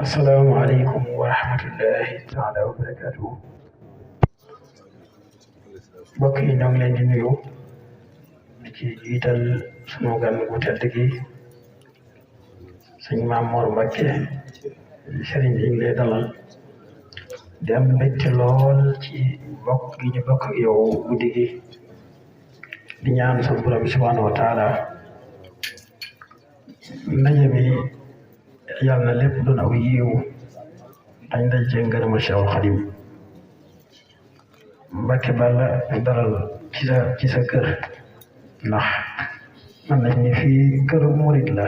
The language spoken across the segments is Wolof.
asalaamaaleykum wa rahmatullahi taala wa barakaatuhu. mbokk yi ñoo ngi leen di nuyu di ci jiital sunu gan gu tedd gi sëñ Maam Mor Mbacke sëriñ bi ñu ngi lay dalal di am mbégte lool ci bokk gi ñu bokk ak yow guddi gi di ñaan sunu borom bi subhaanahu wa taala ndaje mi yàlla na lépp doon aw yiiw dañ dañ cee ngërëmal Cheikhul Khadim Mbacke Balla dalal ci sa kër ndax man nañ ni fii kër murid la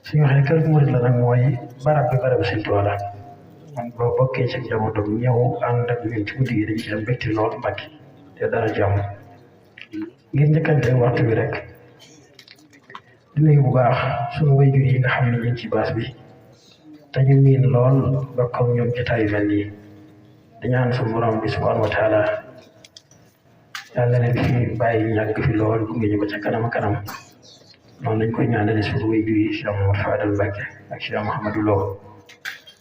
suñu waxee kër murid la nag mooy barab bi barab Sëñ Tuubaa la man boo bokkee ci njabootam ñëw ànd ak ñun ci guddi gi dañ ci am mbégte lool Mbacke te dara jàmm ngir njëkkante waxtu bi rek di nuyu bu baax sunu wayjur yi nga xam ne ñu ngi ci baas bi te ñu miin lool bokk ak ñoom jotaay yu mel nii di ñaan sunu borom bi subhaanahu wa taala yàlla leen fi bàyyi ñàkk fi lool gunge ñu ba ca kanam kanam noonu lañ koy ñaanale sunu wayjur yi Cheikh Mamadou Fadal Mbacke ak Cheikh Mouhamadou Lo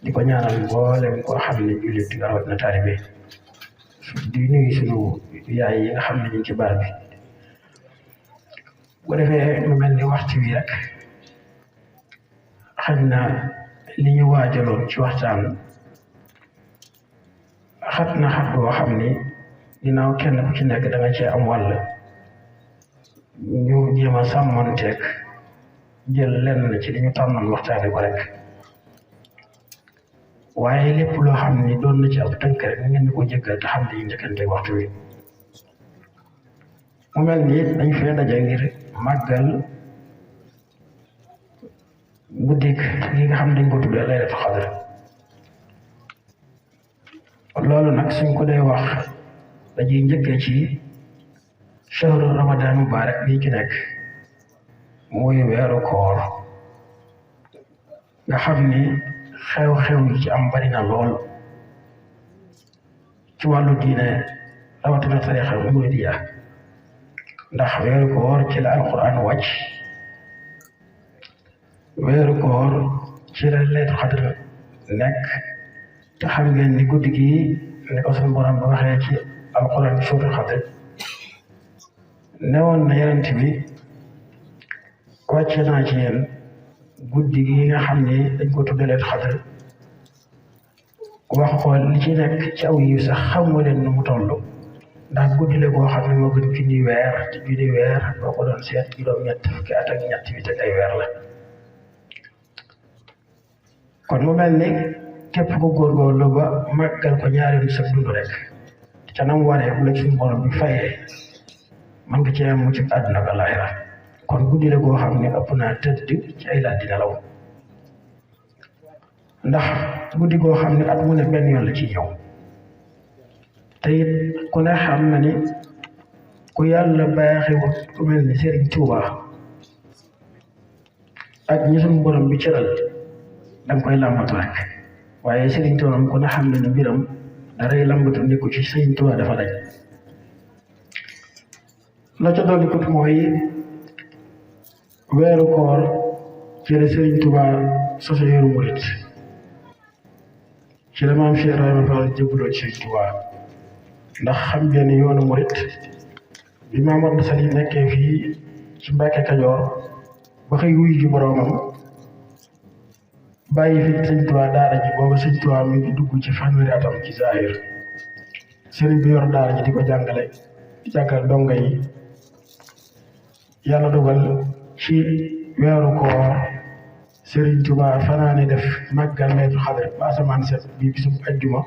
di ko ñaanal mboolem koo xam ne jullit rawat na taalibe di nuyu sunu yaay yi nga xam ne ñu ngi ci baas bi. bu defee mu mel ni waxtu wi rek xañ na li ñu waajaloon ci waxtaan xat na xat boo xam ni ginnaaw kenn ku ci nekk da nga cee am wàll ñu jéem a sàmmonteeg jël lenn ci li ñu tànnoon waxtaane ko rek waaye lépp loo xam ni doon na ci ab tënk rek ngeen di ko jéggal te xam ne ñu njëkkanteeg waxtu wi mu mel ni dañ fee daje ngir màggal guddik gi nga xam dañ ko tuddee laylatul xadr loolu nag suñ ko dee wax dañuy njëkkee ci shahru ramadan mubarak bii ci nekk muy weeru koor nga xam ni xew-xew yi ci am bari na lool ci wàllu diine rawatina tarixa muridiya ndax weeru koor ci la alquran wàcc weeru koor ci la laylatul xadr nekk te xam ngeen ni guddi gi ni ko suñu borom ba waxee ci alquran bi suuratul xadr newoon na yonent bi wàcce naa ci yéen guddi gi nga xam ni dañ ko tudde laylatul xadr wax ko li ci nekk ci aw yiw sax xam nga leen nu mu toll ndax guddi la goo xam ne moo gën junni weer te junni weer boo ko doon seet juróom-ñett fukki at ak ñett bi te ay weer la kon mu mel ni képp ko góorgóorlu ba màggal ko ñaari yoon sa dund rek ca nam waree bu la suñu borom bi fayee mën nga cee mucc àdduna ak àllaaxira kon guddi la goo xam ne ëpp naa tëdd ci ay laaj di nelaw ndax guddi goo xam ne at mu ne benn yoon la ci ñëw te it ku ne xam na ni ku yàlla baaxewut ku mel ni Serigne Touba ak ñi suñu borom bi cëral danga koy làmbatu rek waaye Serigne Touba ku ne xam na ni mbiram daray làmbatu nekku ci Serigne Touba dafa daj la ca dolli ko mooy weeru koor ci la Serigne Touba soso yoru murit ci la maam Cheikh Ibrahima Fall jébbaloo ci Serigne Touba ndax xam ngeen ni yoonu murit bi Maam Mor Sali nekkee fii ci Mbàkke Kajoor ba xëy wuy ji boroomam bàyyi fi Sëñ Tuubaa daara ji boobu Sëñ Tuubaa mi ngi dugg ci fanweeri atam ci zahir sëriñ bi yor daara ji di ko jàngale di jàngal donga yi yàlla dogal ci weeru koor Sëriñ Tuubaa fanaane def màggal laylatul xadr ba asamaan set bi bisub ajjuma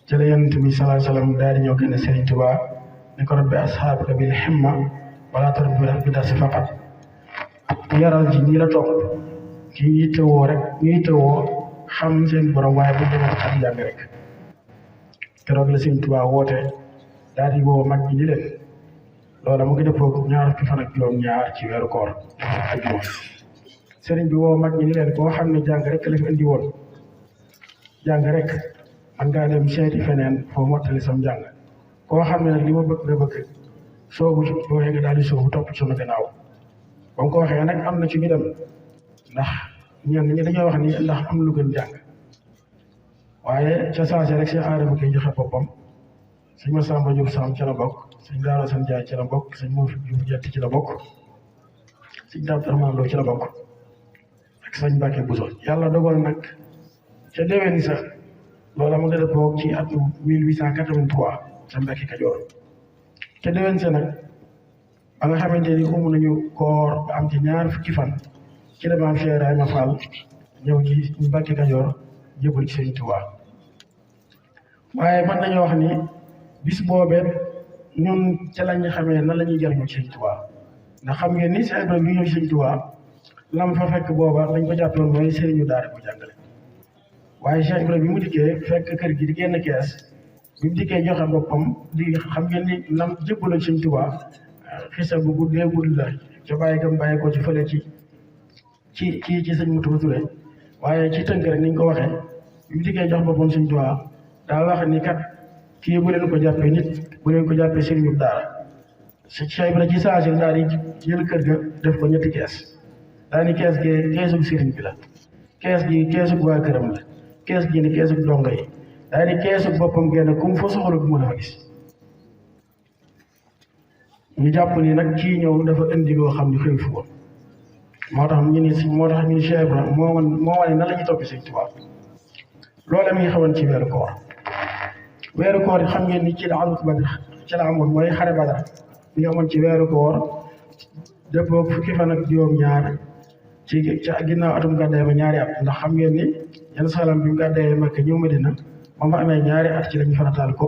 ci la Yonent bi sallallahu alayhi wa sallam daal di ñëw gën a Sëriñ Tuubaa ni ko rabbi ashaabaka bil himma wala tarbi bi darsi faqat yaral ci ñi la topp ci yittewoo rek ñu yittewoo xam seen borom waaye bu demee ak jàng rek keroog la Sëriñ Tuubaa woote daal di woo mag ñi ni leen loola mu ngi dëppoo ñaar fukki fan ak juróom-ñaar ci weeru koor ajjuma sëriñ bi woo mag ñi ni leen koo xam ne jàng rek la fi indi woon jàng rek man ngaa dem seeti feneen foo mottali sam jàng koo xam ne nag li ma bëgg nga bëgg soobu ci booyee nga daal di soobu topp ci sama gannaaw ba mu ko waxee nag am na ci ñu dem ndax ñenn ñi dañoo wax ni ndax am lu gën jàng waaye ca saase rek sëñ Adama koy joxe boppam sëñ Massamba Diop Sam ca la bokk sëñ Daara San Jaay ci la bokk sëñ Mor Diouf Jetti ci la bokk sëñ Daam Rahmaan Lo ci la bokk ak sëñ Mbàkke Buso yàlla dogal nag ca déwén sa loola mu nga dëppoo ci atum 1883 ca Mbàkke Kajoor ca déwén sa nag ba nga xamante ni umu nañu koor ba am ci ñaar fukki fan ci la maam Cheikh Ibrahima Fall ñëw ci Mbàkke Kajoor jébal ci Sëñ Tuubaa waaye mën nañoo wax ni bis boobee ñun ca lañ xamee nan la ñuy jariñoo ci Sëñ Tuubaa ndax xam ngeen ni Cheikh Ibrahima bi ñëw ci Sëñ Tuubaa lam fa fekk booba dañ ko jàppoon mooy sëriñu daara bu jàngale waaye Cheikh Ibrahima bi mu dikkee fekk kër gi di génn kees bi mu dikkee joxe boppam di xam ngeen ni nam jébbaloo ci Sëñ Tuubaa xisa bu guddee gudd la ca bàyyi gam bàyyi ko ci fële ci sëñ Mutuba Touré waaye ci tënk rek ni ñu ko waxee bi mu dikkee jox boppam Sëñ Tuubaa daa wax ni kat kii bu leen ko jàppee nit bu leen ko jàppee sëriñu daara Cheikh Ibrahima ci saa si daal di jël kër ga def ko ñetti kees daa ni kees gi keesug sëriñ bi la kees gi keesug waa këram la kees gi ni keesug dongo yi daa ni keesug boppam genn ku mu fa soxla bu mën a fa gis ñu jàpp ni nag kii ñëw dafa indi loo xam ne xëy fu woon moo tax ñu ni Cheikh Ibrahima moo wane nan la ñuy toppi Sëñ Tuubaa loolee mi ngi xawoon ci weeru koor yi xam ngeen ni ci la amut Badar ci la amoon mooy xare Badar mi ngi amoon ci weeru koor dëppoo fukki fan ak juróom-ñaar ci ginnaaw atum gàddaay ma ñaari at ndax xam ngeen ni yenn salaam bi mu gàddaayee Makka ñëw Madina moom fa amee ñaari at ci lañu farataal ko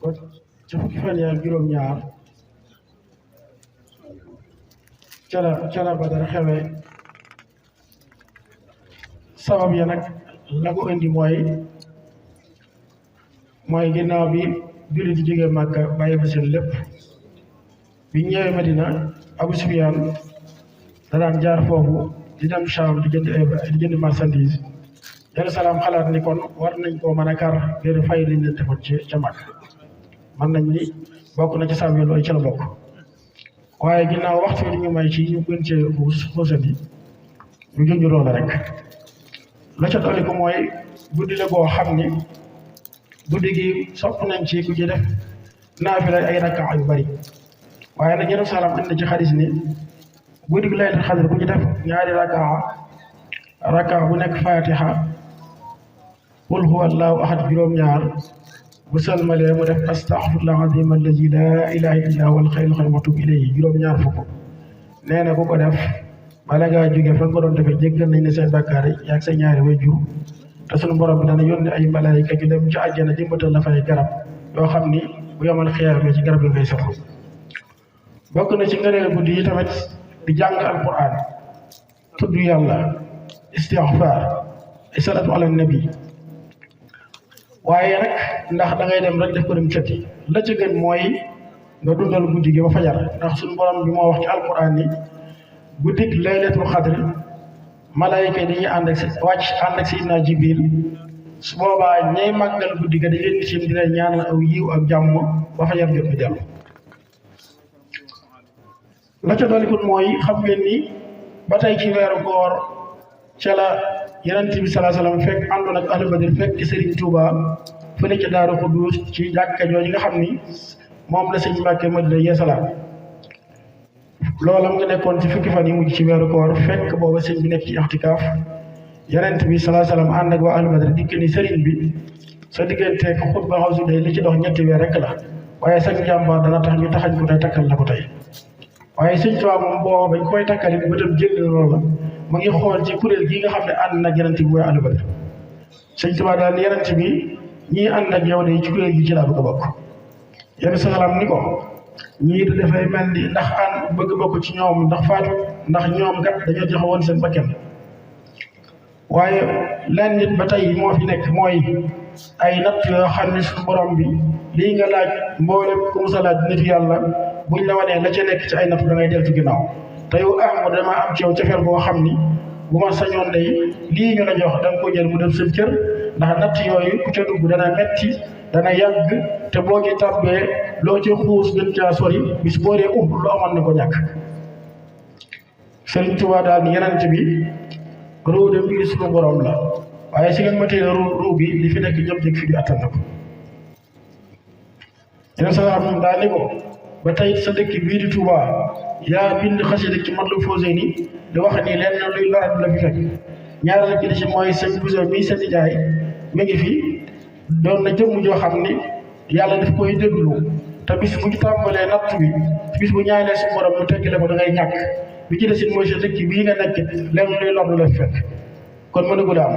kon ca fukki fan yaa juróom-ñaar ca la Badar xewee sabab ya nag la ko indi mooy ginnaaw bi jullit di jógee Màkka bàyyi fa seen lépp bi ñëwee Madina Abu Sufyaan da daan jaar foofu di dem Shaam di jënd marchandise Yerusalem xalaat ni kon war nañ koo mën a kar ngir fay liñ leen defoon ca Màkka mën nañ ni bokk na ci sabab yi loolu ci la bokk waaye ginnaaw waxtu bi ñu may ci ñu gën cee xuusandi ñu junj loola rek la ca dolli ko mooy guddi la boo xam ni guddi gi sopp nañ ci ku ci def naafila ay rakkaa yu bari waaye nag Yerusalem indi ci xadis ni guddi gi Laylatul Qadr ku ci def ñaari rakkaa bu nekk Fatiha qul huwa allahu ahad juróom-ñaar bu salmalee mu def astaghfirullah azim allazi la ilaha illa huwa al-hayyul qayyum wa atubu ilayhi juróom-ñaar fukk nee na ku ko def bala ngaa jóge fa nga doon defee jéggal nañ ne seen bàkkaar yi yaag sa ñaari way jur te sunu borom bi dana yónni ay malaayika ñu dem ci àjjana jëmbatal la fay garab yoo xam ni bu yomal xiyaamee ci garab yi ngay soxla bokk na ci ngëneel guddi yi tamit di jàng alquran tudd yàlla istighfar ay salatu ala nabi waaye nag ndax da ngay dem rek def ko dem cëtti la ca gën mooy nga dundal guddi gi ba fajar ndax suñu borom bi moo wax ci alquran ni guddik laylatul xadr malaayika yi dañuy ànd ak Seydina Jibril su boobaa ñay màggal guddi ga di leen sim di leen ñaanal aw yiw ak jàmm ba fajar jot ñu dellu la ca dolikul mooy xam ngeen ni ba tey ci weeru koor ca la Yonent bi sallallahu alayhi wasallam fekk àndoon ak ahlu Badr fekk Serigne Touba fële ca Daaru Xuddus ci jàkka jooju nga xam ni moom la sëñ Mbàkke Madina yeesalaat loolam nga nekkoon ci fukki fan yi mujj ci weeru koor fekk booba sëñ bi nekk ci ixtikaaf Yonent bi sallallahu alayhi wasallam ànd ak waa ahlu Badr dikk ni Serigne bi sa digganteeg xutba xawsu day li ci dox ñetti weer rek la waaye sax jàmbaar dana tax ñu taxañ ko tey takkal la ko tey waaye sëñ Tuubaa moom booba bañ koy takkali bëtam jël loolu la mu ngi xool ci kuréel gi nga xam ne ànd nag Yonent bi mooy ahlu Badr sëñ Tuubaa daal ni Yonent bi ñii ànd ak yow de ci kuréel gi ci laa bëgg a bokk Yonent salaam ni ko ñii di dafay mel ni ndax an bëgg bokk ci ñoom ndax faatu ndax ñoom kat dañoo joxe woon seen bakkan waaye lenn nit ba tey moo fi nekk mooy ay natt yoo xam ne suñu borom bi lii nga laaj mboolem ku musa laaj nit yàlla buñ la wanee la ca nekk ci ay natt da ngay deltu ginnaaw te yow Ahmadu dama am ci yow cofeel boo xam ni bu ma sañoon day lii ñu la jox da nga ko jël mu def seen cër ndax natt yooyu ku ca dugg dana metti dana yàgg te boo ci tàbbee loo ci xuus gën caa sori bis boo dee lu amoon na ko ñàkk Sëriñ Tuubaa daal ni yenente bi ruu de mbiri suñu borom la waaye si ngeen ma téye ruu bi li fi nekk ñëpp jëg fi di attan na ko yeneen sa xam daa ni ko ba tey sa dëkk bii di Touba yaa bind xasida ci Matlabul Fawzayni di wax ni leen luy lorat la fi fekk ñaareel bi di ci mooy sëñ Bousso mii seen nijaay mi ngi fi doon na jëmm joo xam ni yàlla daf koy déglu te bis bu ñu tàmbalee natt bi bis bu ñaanee su borom mu teggile ko da ngay ñàkk bi ci desit mooy sa dëkk bii nga nekk leen luy lor la fi fekk kon mënagul am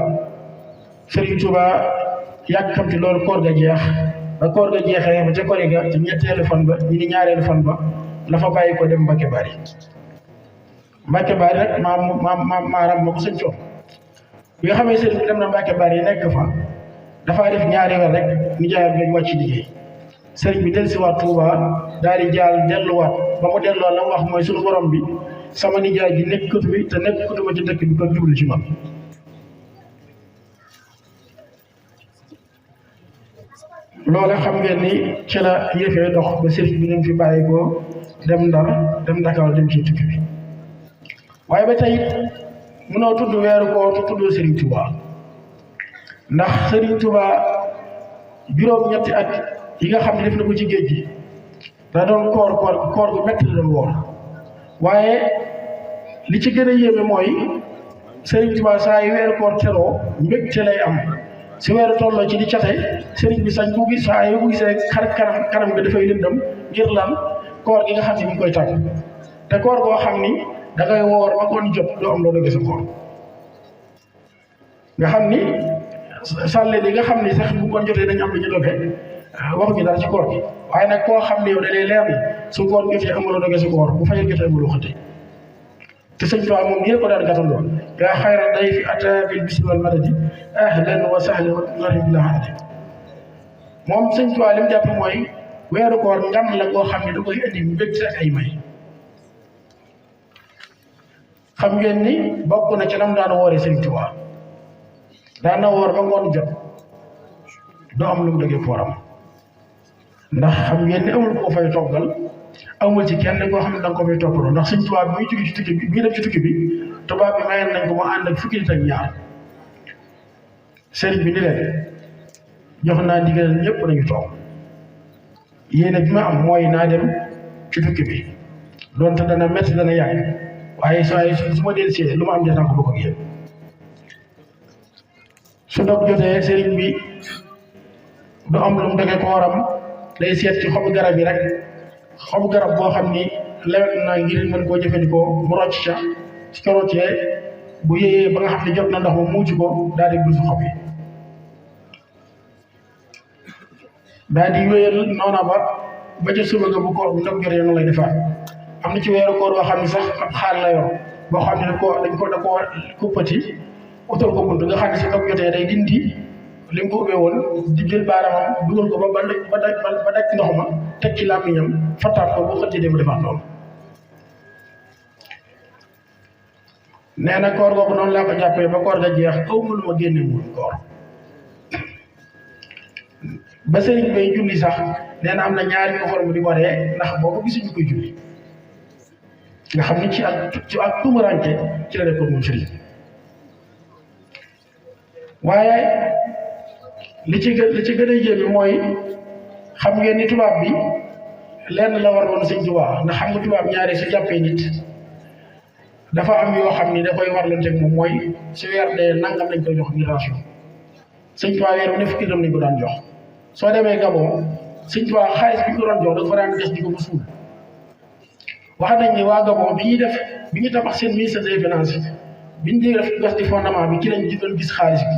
Sëriñ Touba yàgg xam ci loolu koor ga jeex ba koor ga jeexee ba ca kori ga ci ñetteelu fan ba ñi ni ñaareelu fan ba la fa bàyyi ko dem Mbacke Bari Mbacke Bari rek maaram ma ko sëñ coon bi nga xamee sëriñ bi dem na Mbacke Bari nekk fa dafaa def ñaari weer rek nijaayam jooju wàcc liggéey sëriñ bi dellusiwaat Touba daal di jaal delluwaat ba mu delloo la mu wax mooy suñu borom bi sama nijaay ji nekkatu bi te nekkatu ma ci dëkk bi kon jublu ci man loola xam ngeen ni ci la yëfee dox ba sëriñ bi ñu fi bàyyi ko dem Ndar dem Dakar dem ci tukki bi waaye ba tey mënoo tudd weeru koor te tuddoo Sëriñ Tuubaa ndax Sëriñ Tuubaa juróom-ñetti at yi nga xam ne def na ko ci géej gi da doon koor gu metti la doon woor waaye li ci gën a yéeme mooy Sëriñ Tuubaa saa yu weeru koor teroo mbégte lay am si weeru tolloo ci di cate sëriñ bi sañ bu gis saa yu gisee kanam nga dafay lëndëm ngir lan koor gi nga xam ne mi ngi koy tàgg te koor goo xam ni da ngay woor ba koon jot doo am loo dogee sa koor nga xam ni sàlle li nga xam ni sax bu koon jotee dañu am lu ñu dogee waxuñu dara ci koor gi waaye nag koo xam ne yow da lay leer ni su koor jotee amuloo dogee sa koor bu fayal jotee amuloo xëtte te sëñ Tuubaa moom nii la ko daan gàttandoo yaa xayra day fi ataa bil bisri wal madadi ahlan wa sahlan wa marhaban moom sëñ Tuubaa li mu jàpp mooy weeru koor ngam la koo xam ne da koy indi mbégte ak ay may xam ngeen ni bokk na ci lam daan wooree sëñ Tuubaa daan na woor ba ngoon jot doo am lu mu dëggee kooram ndax xam ngeen ni amul koo fay toggal amul ci kenn koo xam ne da nga ko fay toppaloo ndax sëñ Tuubaa bi muy jóge ci tukki bi bii dem ci tukki bi tubaab bi mayoon nañ ko mu ànd ak fukki nit ak ñaar sëriñ bi ni leen jox naa ndigal ñëpp nañu toog yéene bi ma am mooy naa dem ci tukki bi donte dana métti dana yàgg waaye su ma dellusee lu ma am dinaa ko bokk ak yéen su dog jotee sëriñ bi du am lu mu dëggee kooram day seet ci xobu garab yi rek xobu garab boo xam ni lewet na ngir mën koo jëfandikoo mu rocc ca su ko roccee bu yéeyee ba nga xam ne jot na ndox ma muuc ko daal di bul xob yi daal di wéyal noona ba ca suba ga bu koor bu ndog jotee noonu lay defaat am na ci weeru koor boo xam ne sax ab xaal la yor boo xam ne da ko kuppati utal ko bunt nga xam ne si ndog jotee day dindi li mu ko ubbee woon di jël baaraamam dugal ko ba daj ndox ma teg ci làmmiñam fattaat ko bu xëttee dem defaat loolu nee na koor googu noonu laa ko jàppee ba koor ga jeex aw ma lu ma génne mul koor ba sëriñ bay julli sax nee na am na ñaari ko xol mu di waree ndax boo ko gisuñu koy julli nga xam ni ci ak tumuranke ci la nekkoon moom sëriñ waaye li ci gën a yéeme mooy xam ngeen ni tubaab bi lenn la war woon sëñ Tuubaa ndax xam nga tubaab ñaari su jàppee nit dafa am yoo xam ni da koy warlante ak moom mooy su weer dee nangam lañ koy jox ngir ration sëñ Tuubaa weer bu ne fukki dërëm lañ ko daan jox soo demee Gabon sëñ Tuubaa xaalis bi ñu ko doon jox dafa daan des di ko ba suul wax nañ ni waa Gabon bi ñu tabax seen ministère des finances bi ñu def gas di fondement bi ci lañ doon gis xaalis bi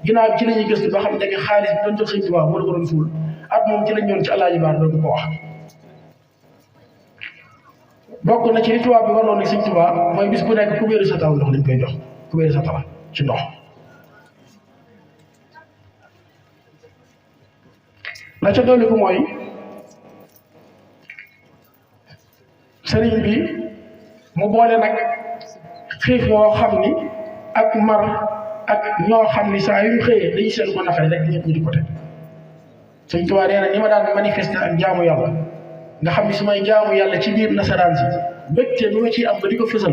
ginnaaw bi ci la ñuy gëstu ba xam ne xaalis bi doon jox sëñ Tuubaa moo la ko doon suul at moom ci lañ ñoon ci Alaaji Baar doon ko wax bokk na ci li tubaab bi warloon ni Sëñ Tuubaa mooy bis bu nekk kubéeru sa taw ndox lañ koy jox kubéeru sa taw ci ndox. la ca dolli ko mooy sëriñ bi mu boole nag xiif yoo xam ni ak mar ak ñoo xam ni saa yu ñu xëyee dañuy seen ko naqare rek ñëpp ñu di ko teg. Sëñ Tuubaa nee na ni ma daan manifester ak jaamu yàlla nga xam ni su may jaamu yàlla ci biir nasaraan si mbégte bi ma ciy am ba di ko fësal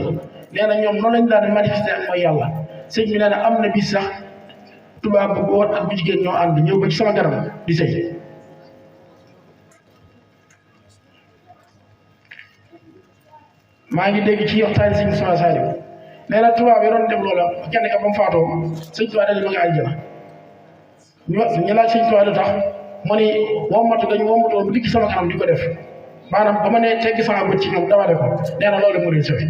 nee na ñoom noonu lañ daan manifester ak mooy yàlla. sëñ bi nee na am na bis sax tubaab bu góor ak bu jigéen ñoo ànd ñëw ba ci sama garam di sëy. maa ngi dégg ci waxtaan Sëñ Moussa Saliou nee na tubaab yi doon dem loola kenn ka ba mu faatoo Sëñ Tuubaa dañu ma nga àjjana ñu laaj Sëñ Tuubaa lu tax mu ni wommatu dañu wommatoo bu dikk sama kanam di ko def maanaam ba ma nee teggi sama bët ci ñoom dawale ko nee na loolu mu leen sëwe.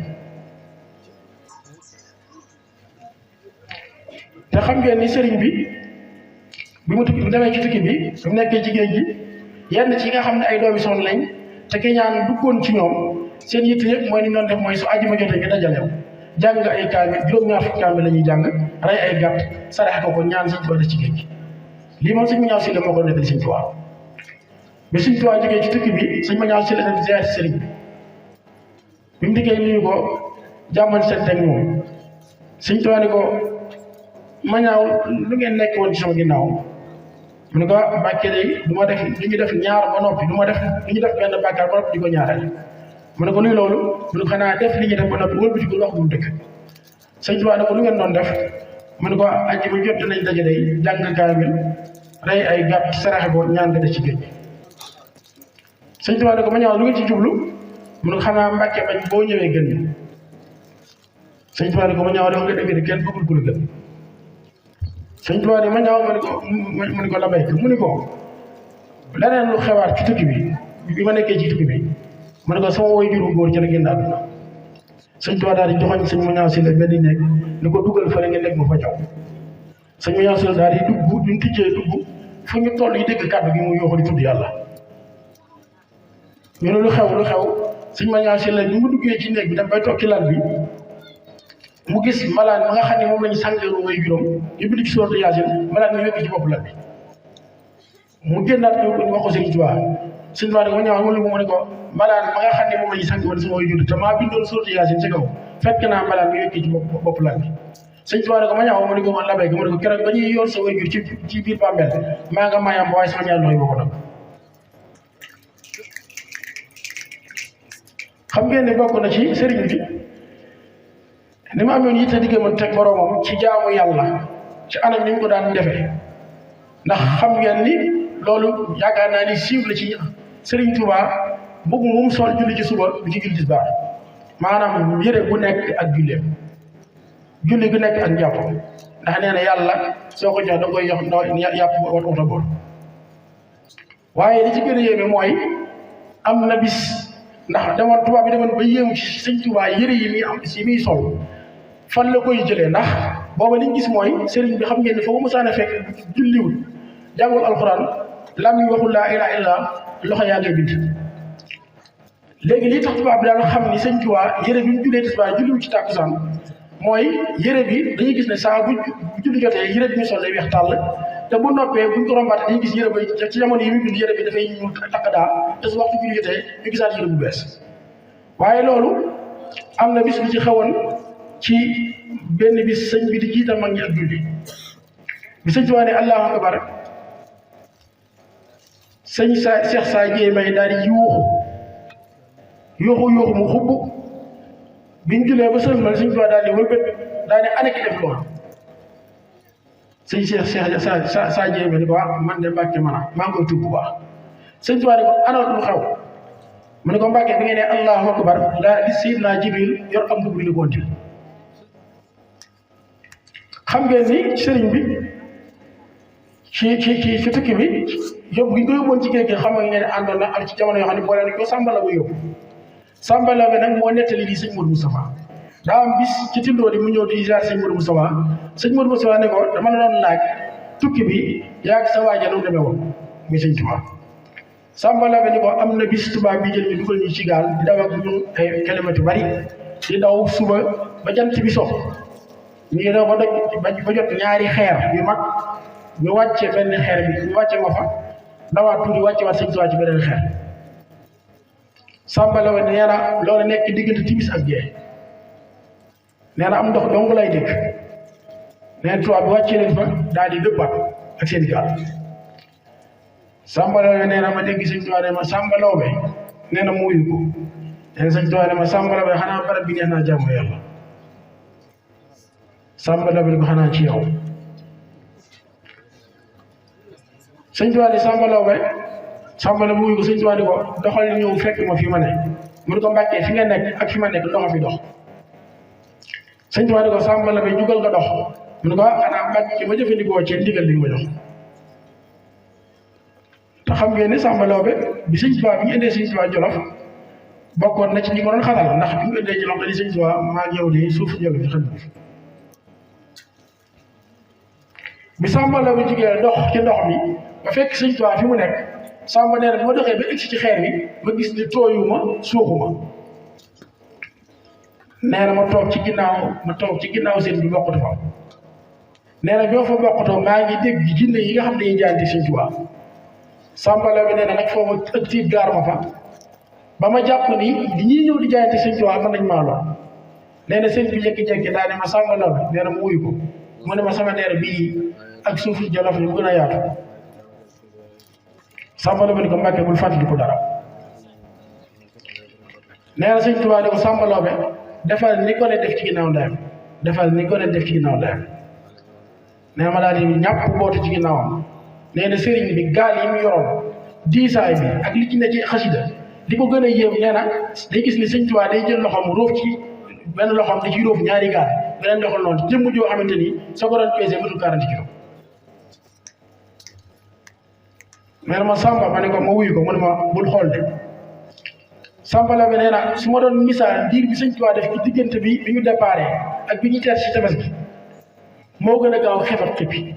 te xam ngeen ni sëriñ bi mu tukki bu demee ci tukki bi mu nekkee ci géej gi yenn ci nga xam ne ay doomi soxna lañ te ki ñaan duggoon ci ñoom seen yitte yëpp mooy ni ñu doon def mooy su àjjuma jotee nga dajalew jàng ay kaamil juróom-ñaar fukki kaamil la ñuy jàng rey ay gàtt saraxe ko ñaan Sëñ Tuubaa def ci géej gi. lii moom sëñ Mañaaw Sylla moo ko nettali Sëñ Tuubaa bi Sëñ Tuubaa jógee ci tukki bi sëñ Mañaaw Sylla dem ziyaar si sëriñ bi mu dikkee nuyu ko jàmmal seen teg moom Sëñ Tuubaa ni ko Mañaaw lu ngeen nekk woon ci sama ginnaaw mu ne ko Mbàkke de du ma def lu ñu def ñaar ba noppi du ñu def benn bàkkaar ba noppi di ko ñaareel mu ne ko luy loolu mu ne ko xanaa def li ñu def ba noppi wëlbati ko wax bu mu dëkk. Sëñ Tuubaa ne ko lu ngeen doon def mu ne ko aji ma jot dinañ daje day jàng kaamil rey ay gàtt saraxe ko ñaan nga def ci géej gi. Sëñ Tuubaa ne ko Mañaaw lu ngeen ci jublu mu ne ko xanaa Mbàkke bañ boo ñëwee gën ñu. Sëñ Tuubaa ne ko Mañaaw dafa nga dégg de kenn bëggul ku la gën. Sëñ Tuubaa ne Mañaaw mu ne ko la béykat mu ne ko leneen lu xewaat ci tukki bi ma nekkee ci tukki bi mu ne ko sama woy juru góor ci la génn àdduna. Sëñ Tuubaa daal di joxoñ Sëñ Mañaaw Sylla benn nekk ni ko dugal fële nga nekk ma fa ñëw. Sëñ Mañaaw Sylla daal di dugg duñ tijjee dugg fu ñu toll yi dégg kàddu gi mu yooxu di tudd yàlla. ñu ne lu xew Sëñ Mañaaw Sylla bi mu duggee ci néeg bi dem bay toog ci lal bi mu gis malaan ma nga xam ne moom lañu sàngeeru way juróom ñu bind ci sourate Yaasin malaan mi wekk ci bopp lal bi mu génnaat ñëw ko ñu wax ko Sëñ Tuubaa. Sëñ Tuubaa ne ko Mañaaw mu ne ko malaan ma nga xam ne moom lañu sàngeewoon sama way jur te maa bindoon sourate Yaasin ci kaw fekk naa malaan mi wekk ci bopp lal bi. Sëñ Tuubaa ne ko Mañaaw mu ne ko man la béy mu ne ko keroog ba ñuy yor sa way jur ci biir bàmmeel maa nga maayam ba waaye sama ñaar nooy boo ko dam. xam ngeen ne bokk na ci sëriñ bi ni ma amoon yitte diggam teg boroomam ci jaamu yàlla ci anam ni mu ko daan defee ndax xam ngeen ni loolu yaakaar naa ni siiw la ci Sëriñ Tuubaa bëgg mu sol julli ci suba du ci julli tisbaar maanaam yére bu nekk ak julleem julli gu nekk ak njàpp ndax nee na yàlla soo ko jox da koy jox yàpp wata bool. waaye li ci gën a yéeme mooy am na bis ndax demoon tubaab bi demoon ba yéemu ci Sëñ Tuubaa yére yi muy am si muy sol fan la koy jëlee ndax booba liñ gis mooy sëriñ bi xam ngeen ne foofu musaana fekk julliwul jàngul alxuraan lam yi waxul laa ilaaha illallaah loxo yaa ngay bind. léegi lii tax tubaab bi daal xam ni Sëñ Tuubaa yére bi mu jullee tisbaar julliwul ci tàkkusaan mooy yére bi dañuy gis ne saa bu julli jotee yére bi ñu sol day weex tàll te bu noppee buñ ko rombaatee dañuy gis yére ba ci jamono yi muy bind yére bi dafay ñuul takk daa te su waxtu julli jotee ñu gisaat yére bu bees. waaye loolu am na bis bi ci xewoon ci benn bis sëñ bi di jiital mag ñi ak julli bi Sëñ Tuubaa ne Allahu akbar sëñ sa Seex saa jéey may daal di yuuxu mu xubb biñ julee ba sëlmal Sëñ Tuubaa daal di wëlbët daal di ana ki def loolu sëñ Seex saa jéey may ni ko man de Mbàkke maa ngi koy tuub bu baax. Sëñ Tuubaa ne ko ana lu xew mu ne ko Mbàkke bi ngeen ne Allahu akbar daa di Seydina Jibril yor am dugub bi di konti xam ngeen ni sëriñ bi ci tukki bi yóbbu gi ñu ko yóbboon ci géej gi xam ngeen ne àndoon na am ci jamono yoo xam ne boole nañ ko Sàmbala bu yóbbu Sàmbala bi nag moo nettali lii sëñ Modou Moustapha daa am bis ci tindoo di mu ñëw di ziar sëñ Modou Moustapha sëñ Modou Moustapha ne ko dama la doon laaj tukki bi yaa sa waaja nu demee woon muy Sëñ Tuubaa Samba Laobé ni ko am na bis tubaab bi jël ñu dugal ñu ci gaal di daw ak ñun ay kilomètres yu bari di daw suba ba jant bi so ñu ngi daw ba jot ñaari xeer yu mag ñu wàcce benn xeer bi ñu wàcce ma fa dawaat tuuti wàcce waat sëñ Tuubaa ci beneen xeer Samba Laobé nee na loolu nekk diggante timis ak gee nee na am ndox dong lay dégg nee na tubaab bi wàcce leen fa daal di dëppaat ak seen gaal Samba Laobé nee na ma dégg sëñ Tuubaa ne ma Samba Laobé nee na muuyu ko nee na sëñ Tuubaa ne ma Samba Laobé xanaa barab bi neex naa jaamu yàlla Samba Laobé ko xanaa ci yow sëñ Tuubaa ne Samba Laobé muuyu ko sëñ Tuubaa ne ko doxal ñëw fekk ma fi ma ne mu ne ko Mbàkke fi nga nekk ak fi ma nekk doxa fi dox sëñ Tuubaa ne ko Samba Laobé jugal nga dox mu ne ko xanaa Mbàkke ma jëfandikoo ci ndigal li ma jox te xam ngeen ne Samba Laobé bi sëñ Tuubaa bi ñu indee sëñ Tuubaa Jolof bokkoon na ci ñi ko doon xatal ndax bi ñu indee Jolof dañuy sëñ Tuubaa maa ngi yow de suuf Jolof ci xam bi Samba Laobé jigéen dox ci ndox mi ba fekk sëñ Tuubaa fi mu nekk Samba nee na bi ma doxee ba egsi ci xeer bi ma gis ni tooyuma suuxuma nee na ma toog ci ginnaaw seen bi bokkatu fa nee na ñoo fa bokkatoo maa ngi dégg jinne yi nga xam ne dañuy jaanti sëñ Tuubaa Samba Laobé nee na nag foofu ak tiit gaar ma fa ba ma jàpp ni li ñuy ñëw di jaayante sëñ Tuubaa mën nañ maa lor nee na sëñ bi jékki-jékki daa ne ma Samba Laobé nee na mu wuyu ko mu ne ma sama neer bii ak suufu Jolof ñu gën a yaatu Samba Laobé ni ko Mbàkke bul fàttali ko dara nee na sëñ Tuubaa ne ko Samba Laobé defal ni ko ne def ci ginnaaw ndeyam defal ni ko ne def ci ginnaaw ndeyam nee na ma daal di ñàpp bootu ci ginnaawam nee na sëriñ bi gaal yi mu yoroon diisaay bi ak li ci ne ci xasida li ko gën a yéem nee na day gis ni sëñ Tuubaa day jël loxoom róof ci benn loxoom di ci róof ñaari gaal beneen loxo noonu jëmm joo xamante ni soo ko doon pesé matul 40 kilos nee na ma Samba ma ne ko ma wuyu ko mu ne ma bul xool de Samba Laobé nee na su ma doon misaal diir bi sëñ Tuubaa def ci diggante bi ñu déparé ak bi ñu teer ci tefes gi moo gën a gaaw xefat xippi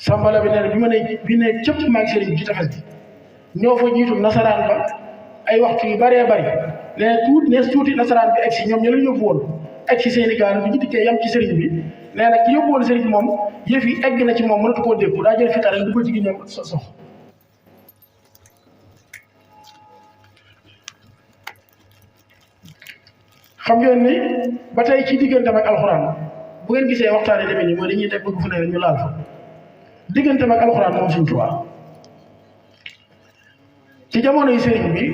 Samba Laobé nee na bi ne cëpp maag sëriñ bi ci tefes gi ñoo fa jiitu nasaraan ba ay waxtu yu bëree bëri nee na tuuti nasaraan bi egg si ñoom ñu leen yóbbu woon egg si Sénégal bi ñu dikkee yam ci sëriñ bi nee na ki yóbbu woon sëriñ bi moom yëf yi egg na ci moom mënatu koo dégg daa jël fitar rek du ko ci ginnaaw sox xam ngeen ni ba tey ci digganteem ak alxuraan bu ngeen gisee waxtaanee demee nii mooy dañuy def bëgg fu ne ñu laal fa digganteem ak alxuraan moom Sëñ Tuubaa ci jamono yi sëriñ bi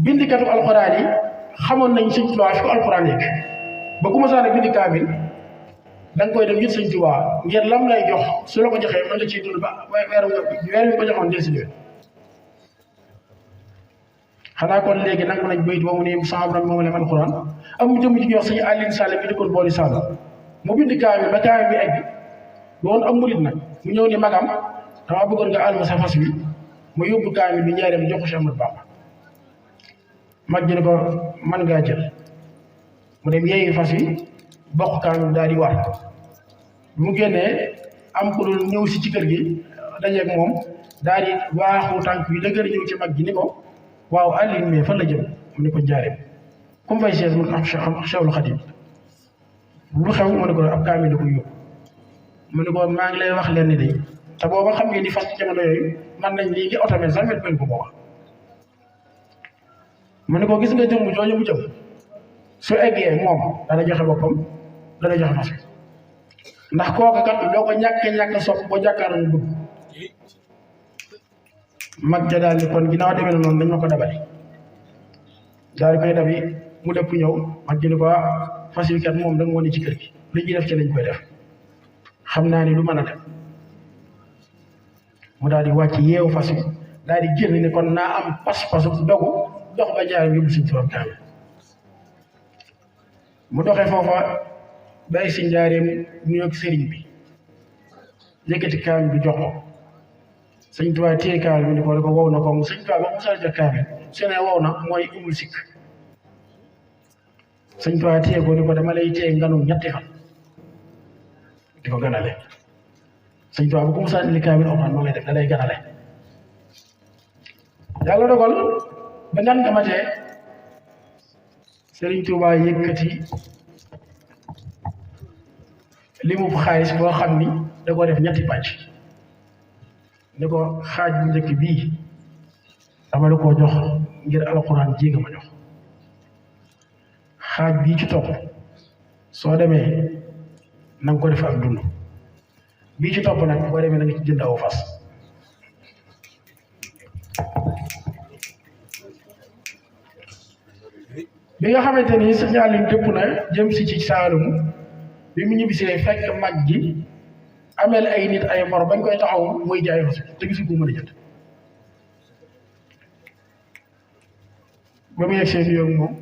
bindikatu alxuraan yi xamoon nañ Sëñ Tuubaa fi ko alxuraan nekk ba ku masaana bindi kaamil da nga koy dem yët Sëñ Tuubaa ngir lam lay jox su la ko joxee mën nga ciy dund ba weer wi ko joxoon del si xanaa kon léegi nag mën nañ bayit ba mu ne sama borom moom leen alxuraan am jëm ci ñuy wax Sëñ Aliou Sall bi dëkkoon boori Sall mu bind kaamil ba kaamil bi egg doon am murit nag mu ñëw ni magam dama bëggoon nga alma sa fas wi mu yóbbu kaamil bi njaareem jox ko si Amadou Bamba mag ji ne ko mën ngaa jël mu dem yeewi fas wi bokk kaamil daal di war mu génnee am ku dul ñëw si ci kër gi dajeeg moom daal di waaxu tànk yi dëgër ñëw ci mag ji ni ko waaw Aliou mais fan la jëm mu ne ko njaareem comme fay chaise mu am Cheikhul Khadim lu xew mu ne ko ab kaamil da ko yóbbu mu ne ko maa ngi lay wax leen ni de te booba xam ngeen ni fas jamono yooyu man nañ lii di otomel sax met ko booba mu ne ko gis nga jëmm jooju mu jëm su eggee moom dana joxe boppam dana joxe fas ndax kooka kat doo ko ñàkk sopp boo jàkkaarloo bëgg mag ja daal ni kon ginnaaw demee na noonu dañ ma ko dabali daal di koy dabi mu dëpp ñëw mag ji ni ko fas yi kat moom da nga woon ci kër gi li ñuy def ci lañ koy def xam naa ni lu mën a dem mu daal di wàcc yeewu fas yi daal di génn ni kon naa am pas-pasu dogu dox ba njaaram yóbbu Sëñ Tuubaa kaamil mu doxee foofa bay si njaareem nuyoog sëriñ bi yëkkati kaamil bi jox ko Sëñ Tuubaa téye kaamil bi ni ko wow na ko mu Sëñ Tuubaa ba mu sal jox kaamil su ne wow na mooy umul sikk Sëñ Tuubaa téye ko ni ko dama lay téye nganu ñetti fan di ko ganale Sëñ sëñ Tuubaa bu ko mosaan indi kaamil alxuraan noonu lay def da lay ganale yàlla dogal ba ngan nga matee sëriñ Tuubaa yëkkati li mu xaalis boo xam ni da ko def ñetti pàcc ni ko xaaj bu njëkk bii dama la koo jox ngir alxuraan ji nga ma jox xaaj bii ci topp soo demee na nga ko def ak dund bii ci topp nag boo demee na nga ci jënd aw fas bi nga xamante ni sa ñaalin dëpp na jëm si ci Saalum bi mu ñibbisee fekk mag gi ameel ay nit ay bor bañ koy taxaw muy jaay fas te gisu ko mën a jënd ba mu yegsee fi yow moom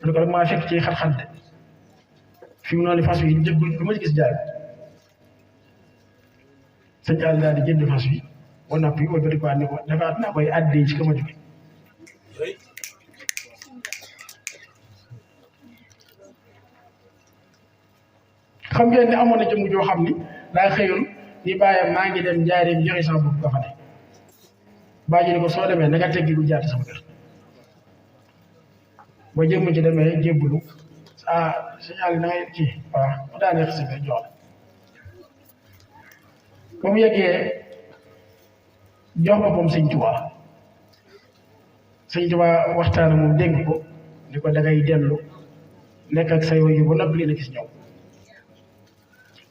lu ko rek maa fekk ci xat-xat de fi mu noonu fas wi njëggul lu ma ci gis jaay sëñ All daal di jënd fas wi ba noppi wala ba di ko defaat naa koy àddee ci kama jóge xam ngeen ne amoon na jëmm joo xam ni daa xëyoon ni bàyyam maa ngi dem njaareem joxe sama bopp nga fa ne bàyyi ni ko soo demee na nga teggi lu jaati sama kër ba jëmm ci demee jébbalu signal yi da ngay kii waaw mu daanee xisi bi jox la ba mu yeggee jox boppam sëñ Tuubaa waxtaan moom dégg ko ni ko dangay dellu nekk ak say waajur ba noppi leen a gis ñëw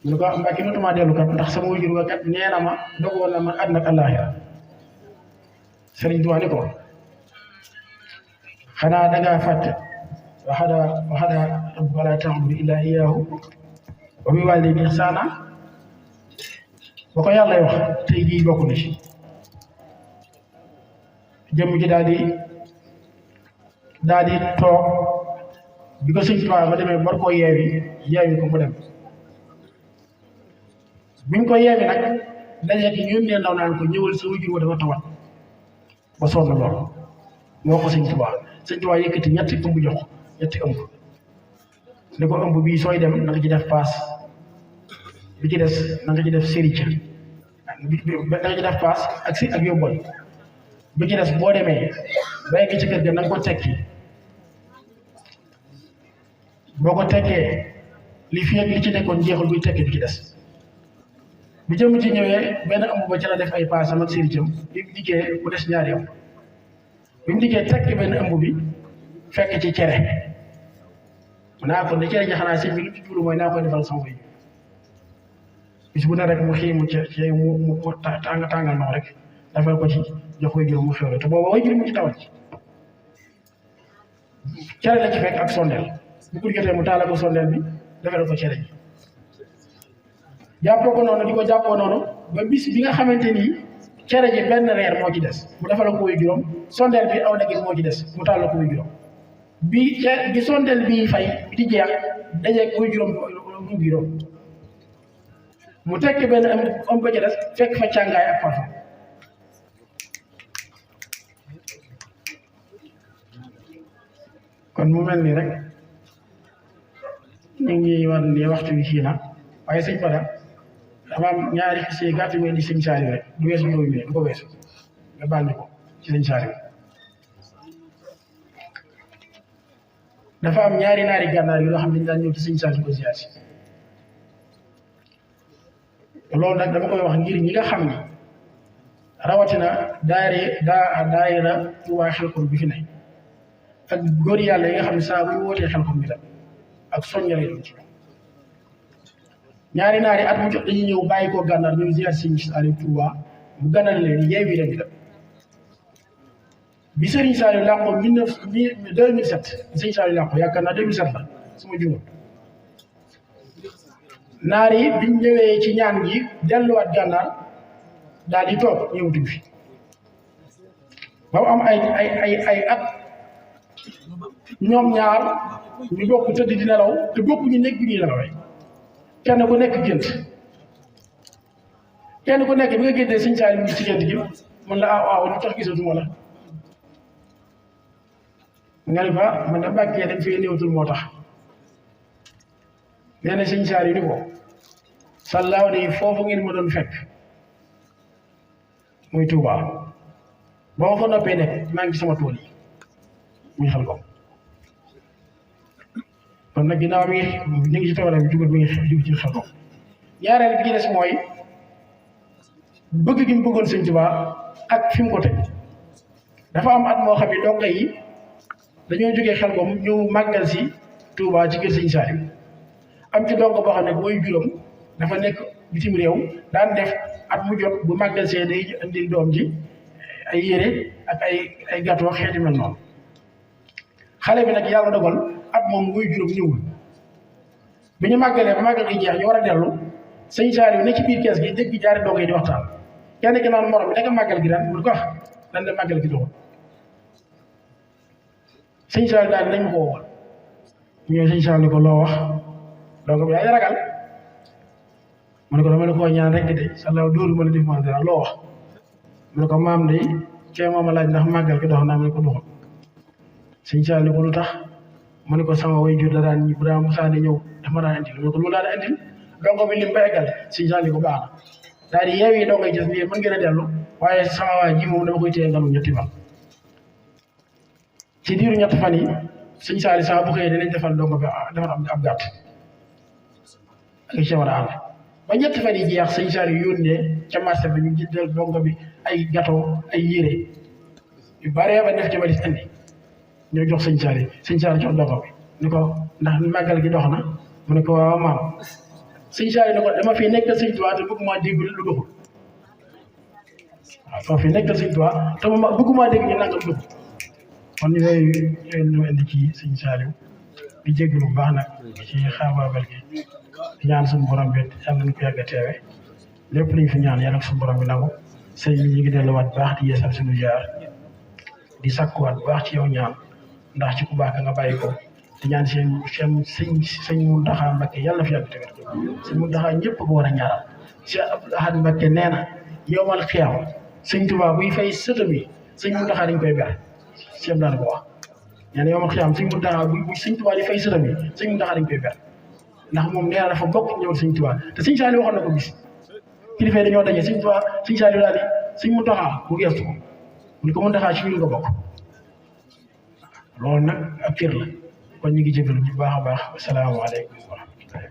mu ne ko Mbàkke mënutuma dellu kat ndax sama waajur wa kat nee na ma dogoon na ma àddina ak àllaaxira sëriñ Tuubaa ni ko xanaa dangaa fàtte waxada rabbuka laa ta'budu illaa iyyaahu wa bil waalidayni ihsaana ba ko yàlla wax tey jii bokk na ci jëmm ji daal di toog bi ko sëñ Tuubaa ba demee war koo yeewi ko mu dem biñ ko yeewi nag daje ki ñoom nee ndaw naan ko ñëwal sa wajur wa dafa tawat ba sonn lool moo ko sëñ Tuubaa yëkkati ñetti ëmb jox ñetti ëmb ni ko ëmb bii sooy dem na nga ci def paas bi ci des na nga ci def sérica na nga ci def paas ak yóbbal bi ci des boo demee ba egg ci kër ga na nga ko tekki boo ko tekkee li fi ak li ci nekkoon jeexul buy tekki bi ci des bi jëm ci ñëwee benn ëmb ba ci la def ay paasam ak séricam bi mu dikkee mu des ñaari ëmb bi mu dikkee tekki benn ëmb bi fekk ci cere naa ko ne cere ji xanaa sëñ bi lu ci jublu mooy naa koy defal sama way bis bu ne rek mu xiimu ci mu tàngal noonu rek defal ko ci jox way juróom mu xewle te booba way juróom mu ci tawat ci cere la ci fekk ak sondeel bu ko jotee mu taala ko sondeel bi defal ko cere ji jàppoo ko noonu di ko jàppoo noonu ba bis bi nga xamante ni cere ji benn reer moo ci des mu defal ko way juróom sondeel bi aw dagis moo ci des mu taala ko way juróom bi sondeel bi fay bi di jeex dajeeg way juróom mu tekk benn am ba ci des fekk fa càngaay ak parfum kon mu mel nii rek ñu ngi war ni waxtu bi fii na waaye sëñ Bada dafa am ñaari xis yi gàtt di sëñ Saaliw rek du weesu juróomi minute du ko weesu nga baal ñu ko ci sëñ Saaliw dafa am ñaari naari gànnaar yoo xam ne dañ daan ñëw ci sëñ Saaliw ko ziyaar si loolu nag dama koy wax ngir ñi nga xam ni rawatina daayira Touba Xelkom bi fi ne ak góor yàlla yi nga xam ne saa bu ñu wootee Xelkom bi la ak soññale doon ci ñaari naari at mu jot dañuy ñëw bàyyi koo gànnaar ñëw ziyaar sëñ Saaliw Touba mu gànnal leen yeewi leen di dem bi sëriñ Saaliw làqoo 2007 sëñ Saaliw làqoo yaakaar naa 2007 la suma juumul naar yi biñ ñëwee ci ñaan gi delluwaat gànnaar daal di toog ñëwatuñ fi ba mu am ay at ñoom ñaar ñu bokk tëdd di nelaw te bokk ñu nekk bi ñuy nelawee kenn ku nekk gént kenn ku nekk bi nga géntee sëñ Saaliw mu ci gént gi man la waaw lu tax gisatuma la nga ne fa man da bàkkee dañ fee néewatul moo tax nee na sëñ Saaliw ni ko sallaaw de foofu ngeen ma doon fekk muy Touba ba ma fa noppee nekk maa ngi ci sama tool yi muy xel ko kon nag ginnaaw mi ñu ngi ci toolam bi jugut mi ngi jug ci xel ko ñaareel bi ci des mooy bëgg gi mu bëggoon sëñ Touba ak fi mu ko teg dafa am at moo xam ne donga yi dañoo jógee xel ko ñëw màggal si Touba ci kër sëñ Saliou am ci donga boo xam ne mooy juróom dafa nekk bitim réew daan def at mu jot bu màggal see day indil doom ji ay yére ak ay gâteau xeeti mel noonu xale bi nag yàlla dogal at moom muy juróom ñëwul bi ñu màggalee ba màggal gi jeex ñu war a dellu sëñ Saliou ne ci biir kees gi dégg jaari donga yi di waxtaan kenn ki naan morom bi naka màggal gi daan mu ko wax dan de màggal gi doxul sëñ Saliou daal nañ ma ko woowal ñëw sëñ Saliou ko loo wax donc bi daal ragal mu ne ko dama la ko ñaan rek de sallaaw dóoru ma la def ma dara loo wax mu ne ko maam de kee mooma laaj ndax màggal gi dox naa mu ne ko doxul sëñ Saliou ko lu tax mu ne ko sama way jur da daan bu daa Musaa di ñëw dafa ma daan indil mu ne ko lu daan indil donc bi lim ba eggal sëñ Saliou ko baax na daal di yeew yi doo ngay gis nii mën ngeen a dellu waaye sama waa ji moom dama koy téye nganu ñetti fan ci diiru ñetti fan yi sëñ Saliou saa bu xëyee dinañ defal dongo bi defal ab gàtt ak ci war a ànd ba ñetti fan yi jeex sëñ Saliou yónnee ca marché bi ñu jëndal dongo bi ay gâteau ay yére yu bare ba def ci ba di indi ñoo jox sëñ Saliou jox dongo bi ni ko ndax màggal gi dox na mu ne ko waaw maam sëñ Saliou ne ko dama fi nekkal sëñ Tuubaa te bëgguma dégg lu doxul waaw dama fi nekkal sëñ Tuubaa te bëgguma dégg ñu nangam doxul kon yooyu ñu indi ci sëñ Saliou di jégg bu baax nag ci xaabaabal gi di ñaan suñu borom bi yàlla nañu ko yàgg a teewe lépp luñ fi ñaan yàlla suñu borom bi nangu sëñ bi ñu ngi delluwaat baax di yeesal suñu jaar di sakkuwaat bu baax ci yow ñaan ndax ci ku baax nga bàyyi ko di ñaan sëñ Mountakha Mbacké yàlla fi yàgg teewee sëñ Mountakha ñëpp ko war a ñaaral Cheikh Abdou Ahad Mbacké nee na yowmal xiyaam sëñ Tuubaa buy fay sëtam yi sëñ Mountakha dañ koy ber Cheikh daan ko wax nee na yowmal xiyaam sëñ Mountakha bu sëñ Tuubaa di fay sëtam yi sëñ Mountakha dañ koy ber ndax moom nee na dafa bokk ñëwal sëñ Tuubaa te sëñ Saliou waxoon na ko bis kilifa dañoo daje sëñ Tuubaa sëñ Saliou daal di sëñ Mountakha mu gestu ko mu ne ko Mountakha ci ñu nga bokk loolu nag ak cër la kon ñu ngi jégalu bu baax a baax asalaamaaleykum wa rahmatullahi